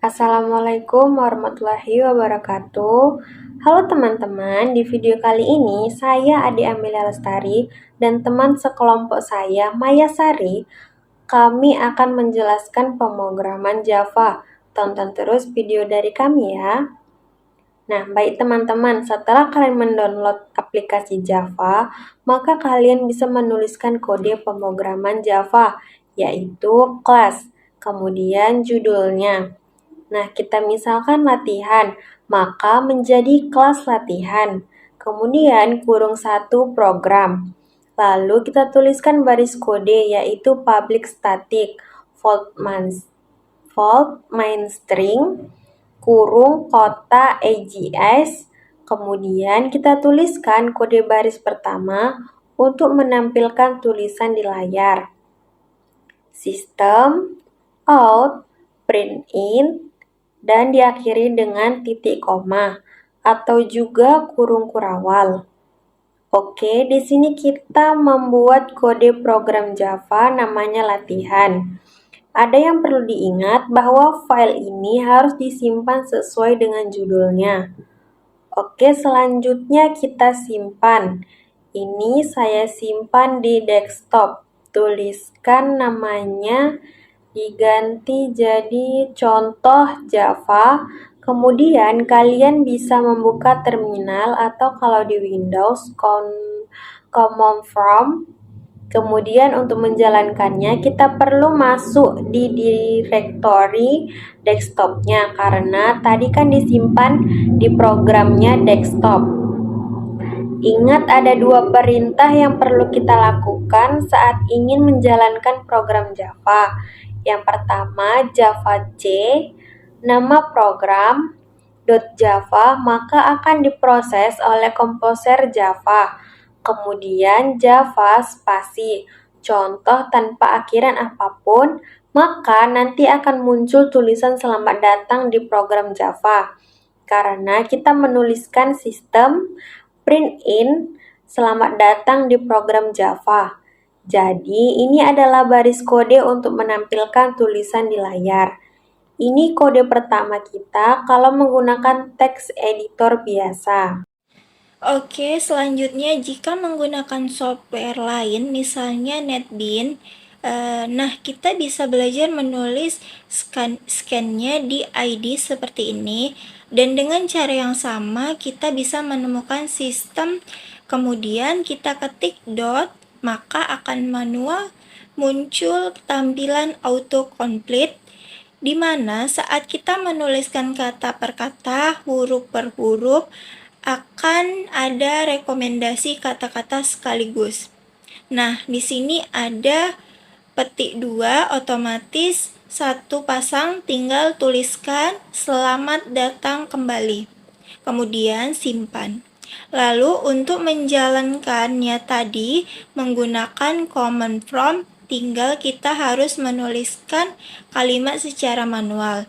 Assalamualaikum warahmatullahi wabarakatuh. Halo teman-teman, di video kali ini saya Ade Amelia Lestari dan teman sekelompok saya Maya Sari. Kami akan menjelaskan pemrograman Java. Tonton terus video dari kami ya. Nah, baik teman-teman, setelah kalian mendownload aplikasi Java, maka kalian bisa menuliskan kode pemrograman Java, yaitu class, kemudian judulnya. Nah, kita misalkan latihan, maka menjadi kelas latihan. Kemudian kurung satu program. Lalu kita tuliskan baris kode yaitu public static main string kurung kota AGS. Kemudian kita tuliskan kode baris pertama untuk menampilkan tulisan di layar. System out print in dan diakhiri dengan titik koma atau juga kurung kurawal. Oke, di sini kita membuat kode program Java namanya latihan. Ada yang perlu diingat bahwa file ini harus disimpan sesuai dengan judulnya. Oke, selanjutnya kita simpan. Ini saya simpan di desktop. Tuliskan namanya, diganti jadi contoh Java. Kemudian kalian bisa membuka terminal atau kalau di Windows command prompt. Kemudian untuk menjalankannya kita perlu masuk di directory desktopnya karena tadi kan disimpan di programnya desktop. Ingat ada dua perintah yang perlu kita lakukan saat ingin menjalankan program Java. Yang pertama Java C, nama program .java maka akan diproses oleh komposer Java. Kemudian Java spasi, contoh tanpa akhiran apapun, maka nanti akan muncul tulisan selamat datang di program Java. Karena kita menuliskan sistem print in selamat datang di program Java. Jadi ini adalah baris kode untuk menampilkan tulisan di layar. Ini kode pertama kita kalau menggunakan text editor biasa. Oke, selanjutnya jika menggunakan software lain, misalnya NetBeans, kita bisa belajar menulis scan-nya di ID seperti ini, dan dengan cara yang sama kita bisa menemukan sistem, kemudian kita ketik dot, maka akan manual muncul tampilan autocomplete, di mana saat kita menuliskan kata per kata, huruf per huruf, akan ada rekomendasi kata-kata sekaligus. Nah, di sini ada petik 2, otomatis satu pasang tinggal tuliskan selamat datang kembali. Kemudian simpan. Lalu untuk menjalankannya tadi menggunakan command prompt, tinggal kita harus menuliskan kalimat secara manual.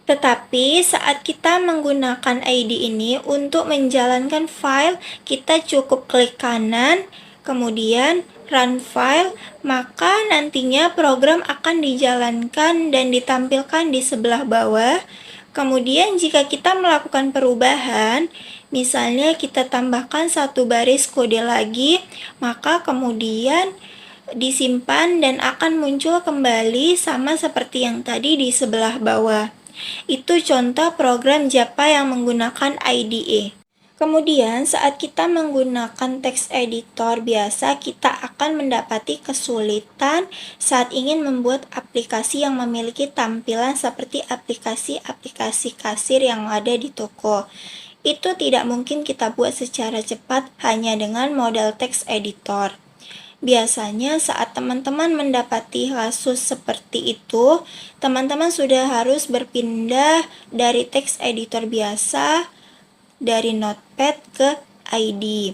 Tetapi saat kita menggunakan ID ini untuk menjalankan file, kita cukup klik kanan, kemudian run file, maka nantinya program akan dijalankan dan ditampilkan di sebelah bawah. Kemudian jika kita melakukan perubahan, misalnya kita tambahkan satu baris kode lagi, maka kemudian disimpan dan akan muncul kembali sama seperti yang tadi di sebelah bawah. Itu contoh program Java yang menggunakan IDE. Kemudian saat kita menggunakan text editor biasa, kita akan mendapati kesulitan saat ingin membuat aplikasi yang memiliki tampilan seperti aplikasi-aplikasi kasir yang ada di toko. Itu tidak mungkin kita buat secara cepat hanya dengan modal text editor. Biasanya saat teman-teman mendapati kasus seperti itu, teman-teman sudah harus berpindah dari text editor biasa, dari Notepad ke ID.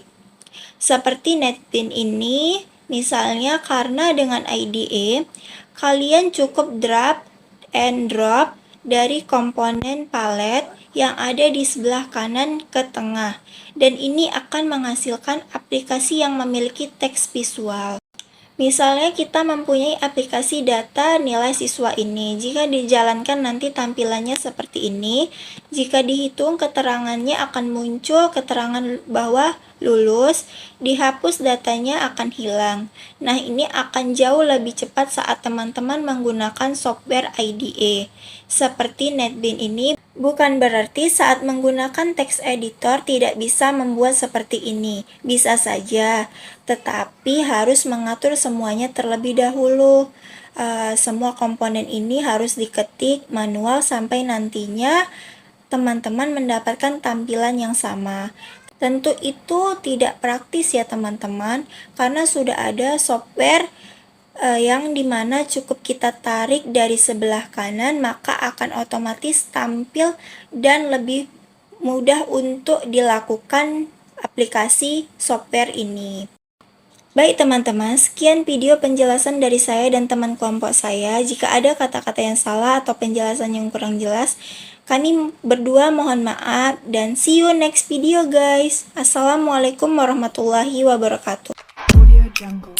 Seperti NetBeans ini, misalnya karena dengan IDE, kalian cukup drag and drop dari komponen palet yang ada di sebelah kanan ke tengah, dan ini akan menghasilkan aplikasi yang memiliki teks visual. Misalnya kita mempunyai aplikasi data nilai siswa ini. Jika dijalankan nanti tampilannya seperti ini. Jika dihitung keterangannya akan muncul keterangan bahwa lulus, dihapus datanya akan hilang. Nah, ini akan jauh lebih cepat saat teman-teman menggunakan software IDE. Seperti NetBeans ini, bukan berarti saat menggunakan text editor tidak bisa membuat seperti ini. Bisa saja, tetapi harus mengatur semuanya terlebih dahulu. Semua komponen ini harus diketik manual sampai nantinya teman-teman mendapatkan tampilan yang sama. Tentu itu tidak praktis ya teman-teman, karena sudah ada software yang dimana cukup kita tarik dari sebelah kanan, maka akan otomatis tampil dan lebih mudah untuk dilakukan aplikasi software ini. Baik teman-teman, sekian video penjelasan dari saya dan teman kelompok saya. Jika ada kata-kata yang salah atau penjelasan yang kurang jelas, kami berdua mohon maaf dan see you next video guys. Assalamualaikum warahmatullahi wabarakatuh. Audio Jungle.